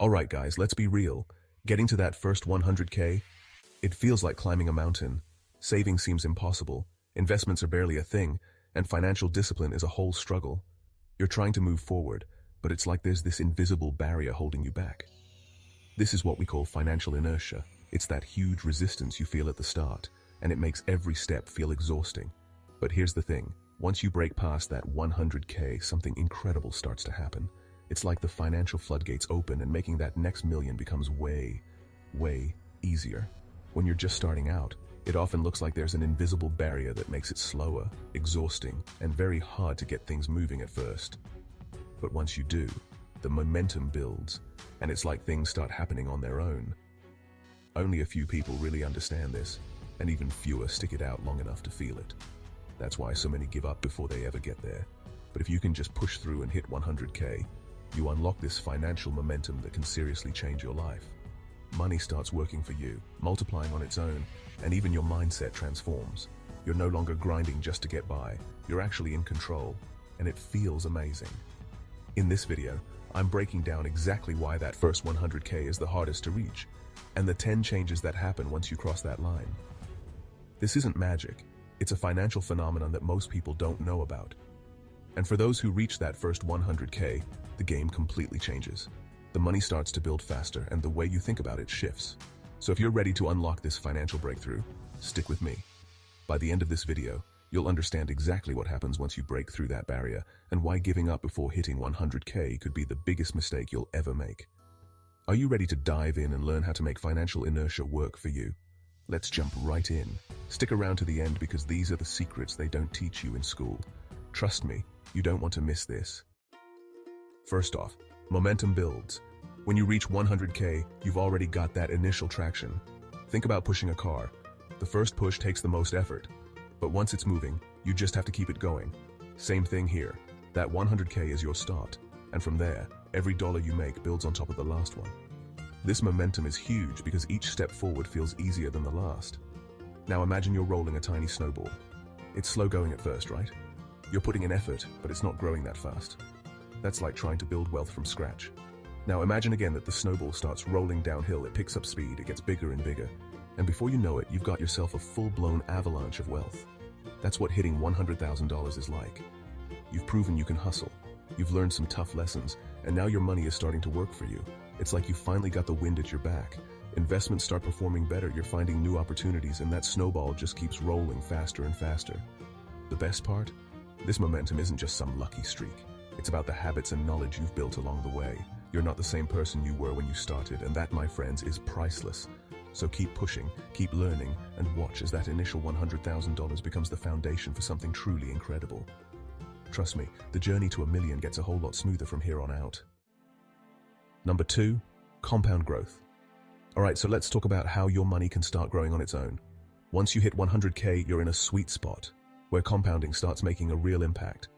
Alright guys, let's be real. Getting to that first 100K, it feels like climbing a mountain. Saving seems impossible, investments are barely a thing, and financial discipline is a whole struggle. You're trying to move forward, but it's like there's this invisible barrier holding you back. This is what we call financial inertia. It's that huge resistance you feel at the start, and it makes every step feel exhausting. But here's the thing, once you break past that 100K, something incredible starts to happen. It's like the financial floodgates open and making that next million becomes way easier. When you're just starting out, it often looks like there's an invisible barrier that makes it slower, exhausting, and very hard to get things moving at first. But once you do, the momentum builds, and it's like things start happening on their own. Only a few people really understand this, and even fewer stick it out long enough to feel it. That's why so many give up before they ever get there. But if you can just push through and hit 100K, you unlock this financial momentum that can seriously change your life. Money starts working for you, multiplying on its own, and even your mindset transforms. You're no longer grinding just to get by, you're actually in control, and it feels amazing. In this video, I'm breaking down exactly why that first 100K is the hardest to reach, and the 10 changes that happen once you cross that line. This isn't magic, it's a financial phenomenon that most people don't know about. And for those who reach that first 100K, the game completely changes. The money starts to build faster, and the way you think about it shifts. So if you're ready to unlock this financial breakthrough, stick with me. By the end of this video, you'll understand exactly what happens once you break through that barrier, and why giving up before hitting 100K could be the biggest mistake you'll ever make. Are you ready to dive in and learn how to make financial inertia work for you? Let's jump right in. Stick around to the end because these are the secrets they don't teach you in school. Trust me, you don't want to miss this. First off, momentum builds. When you reach 100K, you've already got that initial traction. Think about pushing a car. The first push takes the most effort, but once it's moving, you just have to keep it going. Same thing here. That 100K is your start, and from there, every dollar you make builds on top of the last one. This momentum is huge because each step forward feels easier than the last. Now imagine you're rolling a tiny snowball. It's slow going at first, right? You're putting in effort, but it's not growing that fast. That's like trying to build wealth from scratch. Now imagine again that the snowball starts rolling downhill, it picks up speed, it gets bigger and bigger, and before you know it, you've got yourself a full-blown avalanche of wealth. That's what hitting $100,000 is like. You've proven you can hustle, you've learned some tough lessons, and now your money is starting to work for you. It's like you finally got the wind at your back. Investments start performing better, you're finding new opportunities, and that snowball just keeps rolling faster and faster. The best part? This momentum isn't just some lucky streak. It's about the habits and knowledge you've built along the way. You're not the same person you were when you started, and that, my friends, is priceless. So keep pushing, keep learning, and watch as that initial $100,000 becomes the foundation for something truly incredible. Trust me, the journey to $1 million gets a whole lot smoother from here on out. Number 2, compound growth. Alright, so let's talk about how your money can start growing on its own. Once you hit 100K, you're in a sweet spot, where compounding starts making a real impact.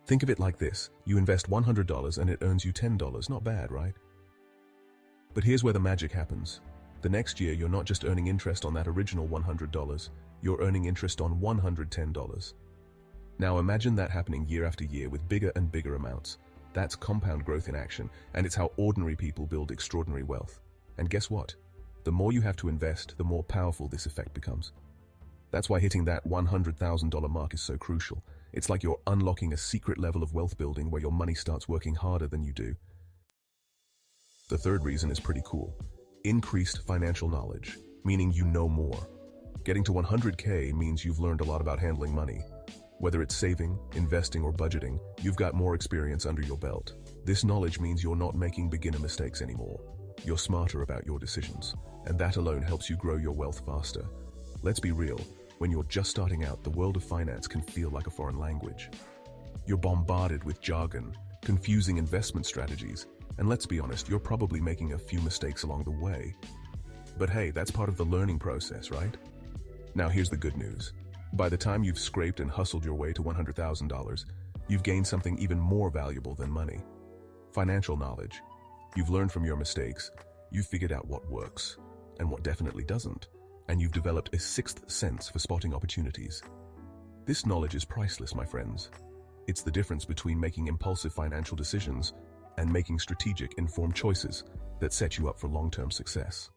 Think of it like this, you invest $100 and it earns you $10, not bad, right? But here's where the magic happens. The next year, you're not just earning interest on that original $100, you're earning interest on $110. Now imagine that happening year after year with bigger and bigger amounts. That's compound growth in action, and it's how ordinary people build extraordinary wealth. And guess what? The more you have to invest, the more powerful this effect becomes. That's why hitting that $100,000 mark is so crucial. It's like you're unlocking a secret level of wealth building where your money starts working harder than you do. The third reason is pretty cool. Increased financial knowledge, meaning you know more. Getting to 100K means you've learned a lot about handling money. Whether it's saving, investing, or budgeting, you've got more experience under your belt. This knowledge means you're not making beginner mistakes anymore. You're smarter about your decisions, and that alone helps you grow your wealth faster. Let's be real. When you're just starting out, the world of finance can feel like a foreign language. You're bombarded with jargon, confusing investment strategies, and let's be honest, you're probably making a few mistakes along the way. But hey, that's part of the learning process, right? Now here's the good news. By the time you've scraped and hustled your way to $100,000, you've gained something even more valuable than money. Financial knowledge. You've learned from your mistakes, you've figured out what works, and what definitely doesn't. And you've developed a sixth sense for spotting opportunities. This knowledge is priceless, my friends. It's the difference between making impulsive financial decisions and making strategic, informed choices. that set you up for long-term success.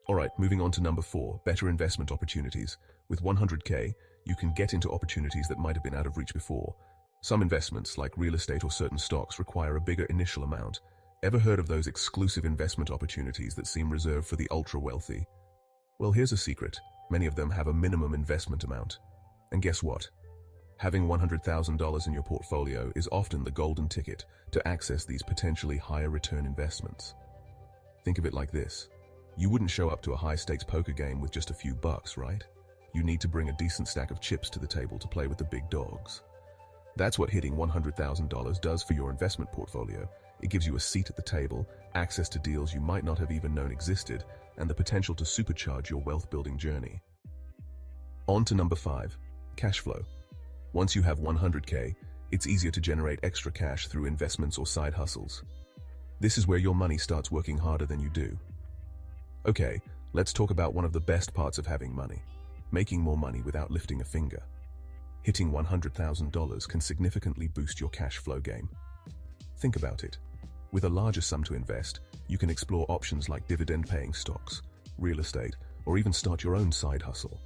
Alright, moving on to number 4, better investment opportunities. With 100K, you can get into opportunities that might have been out of reach before. Some investments, like real estate or certain stocks, require a bigger initial amount. Ever heard of those exclusive investment opportunities that seem reserved for the ultra-wealthy? Well, here's a secret. Many of them have a minimum investment amount. And guess what? Having $100,000 in your portfolio is often the golden ticket to access these potentially higher return investments. Think of it like this. You wouldn't show up to a high-stakes poker game with just a few bucks, right? You need to bring a decent stack of chips to the table to play with the big dogs. That's what hitting $100,000 does for your investment portfolio. It gives you a seat at the table, access to deals you might not have even known existed, and the potential to supercharge your wealth-building journey. On to number 5, cash flow. Once you have 100K, it's easier to generate extra cash through investments or side hustles. This is where your money starts working harder than you do. Okay, let's talk about one of the best parts of having money. Making more money without lifting a finger. Hitting $100,000 can significantly boost your cash flow game. Think about it. With a larger sum to invest, you can explore options like dividend-paying stocks, real estate, or even start your own side hustle.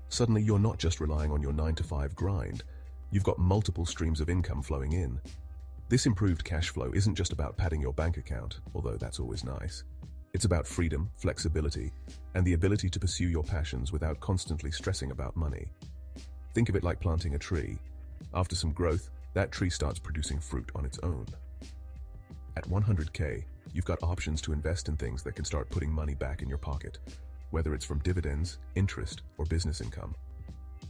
Suddenly, you're not just relying on your 9-to-5 grind. You've got multiple streams of income flowing in. This improved cash flow isn't just about padding your bank account, although that's always nice. It's about freedom, flexibility, and the ability to pursue your passions without constantly stressing about money. Think of it like planting a tree. After some growth, that tree starts producing fruit on its own. At 100K, you've got options to invest in things that can start putting money back in your pocket, whether it's from dividends, interest, or business income.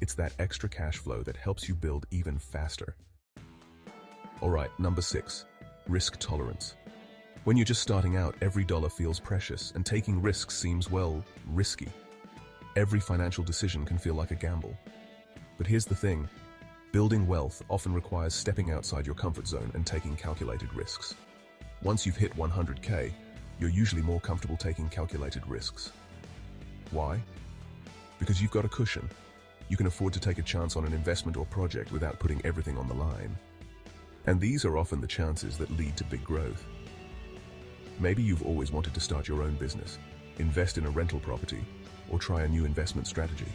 It's that extra cash flow that helps you build even faster. Alright, number 6, risk tolerance. When you're just starting out, every dollar feels precious, and taking risks seems, well, risky. Every financial decision can feel like a gamble. But here's the thing. Building wealth often requires stepping outside your comfort zone and taking calculated risks. Once you've hit 100K, you're usually more comfortable taking calculated risks. Why? Because you've got a cushion. You can afford to take a chance on an investment or project without putting everything on the line. And these are often the chances that lead to big growth. Maybe you've always wanted to start your own business, invest in a rental property, or try a new investment strategy.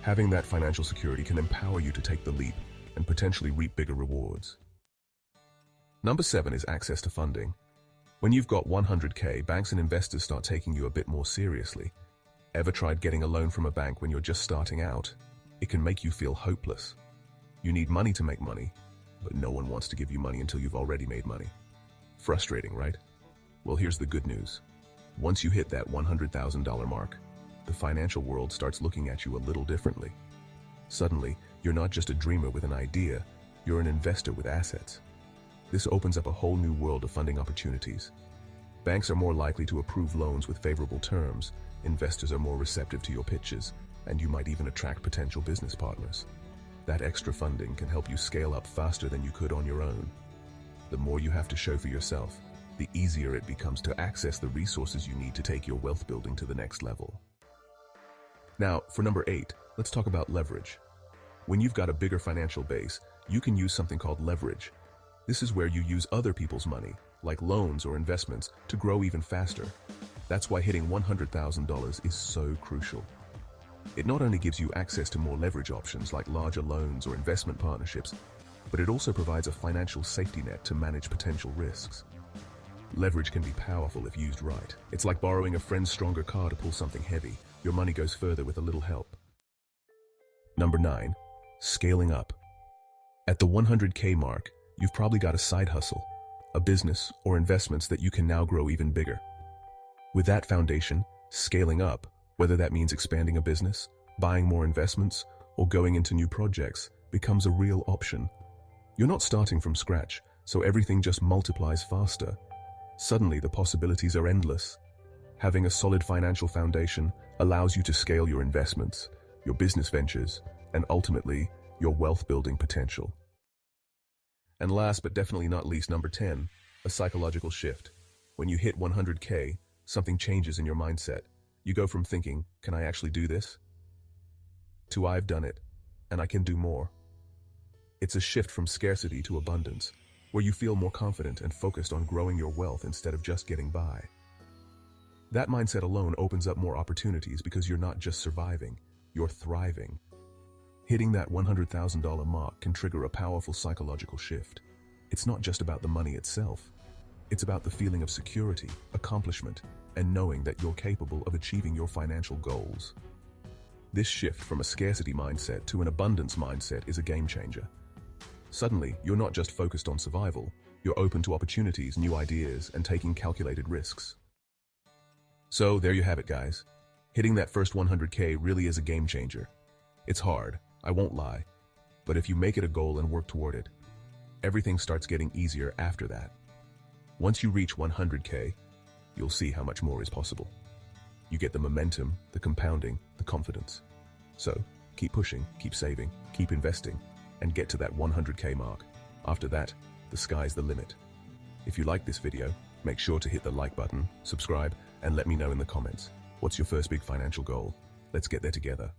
Having that financial security can empower you to take the leap and potentially reap bigger rewards. Number 7 is access to funding. When you've got 100K, banks and investors start taking you a bit more seriously. Ever tried getting a loan from a bank when you're just starting out? It can make you feel hopeless. You need money to make money, but no one wants to give you money until you've already made money. Frustrating, right? Well, here's the good news. Once you hit that $100,000 mark, the financial world starts looking at you a little differently. Suddenly, you're not just a dreamer with an idea, you're an investor with assets. This opens up a whole new world of funding opportunities. Banks are more likely to approve loans with favorable terms, investors are more receptive to your pitches, and you might even attract potential business partners. That extra funding can help you scale up faster than you could on your own. The more you have to show for yourself, the easier it becomes to access the resources you need to take your wealth building to the next level. Now, for number 8, let's talk about leverage. When you've got a bigger financial base, you can use something called leverage. This is where you use other people's money, like loans or investments, to grow even faster. That's why hitting $100,000 is so crucial. It not only gives you access to more leverage options like larger loans or investment partnerships, but it also provides a financial safety net to manage potential risks. Leverage can be powerful if used right. It's like borrowing a friend's stronger car to pull something heavy. Your money goes further with a little help. Number 9, scaling up. At the 100K mark, you've probably got a side hustle, a business, or investments that you can now grow even bigger. With that foundation, scaling up, whether that means expanding a business, buying more investments, or going into new projects, becomes a real option. You're not starting from scratch, so everything just multiplies faster. Suddenly, the possibilities are endless. Having a solid financial foundation allows you to scale your investments, your business ventures, and ultimately, your wealth-building potential. And last but definitely not least, number 10, a psychological shift. When you hit 100K, something changes in your mindset. You go from thinking, "Can I actually do this?" to "I've done it, and I can do more." It's a shift from scarcity to abundance. where you feel more confident and focused on growing your wealth instead of just getting by. That mindset alone opens up more opportunities because you're not just surviving, you're thriving. Hitting that $100,000 mark can trigger a powerful psychological shift. It's not just about the money itself. It's about the feeling of security, accomplishment, and knowing that you're capable of achieving your financial goals. This shift from a scarcity mindset to an abundance mindset is a game changer. Suddenly, you're not just focused on survival, you're open to opportunities, new ideas, and taking calculated risks. So there you have it, guys. Hitting that first 100K really is a game changer. It's hard, I won't lie, but if you make it a goal and work toward it, everything starts getting easier after that. Once you reach 100K, you'll see how much more is possible. You get the momentum, the compounding, the confidence. So, keep pushing, keep saving, keep investing, and get to that 100K mark. After that, the sky's the limit. If you like this video, make sure to hit the like button, subscribe, and let me know in the comments. What's your first big financial goal? Let's get there together.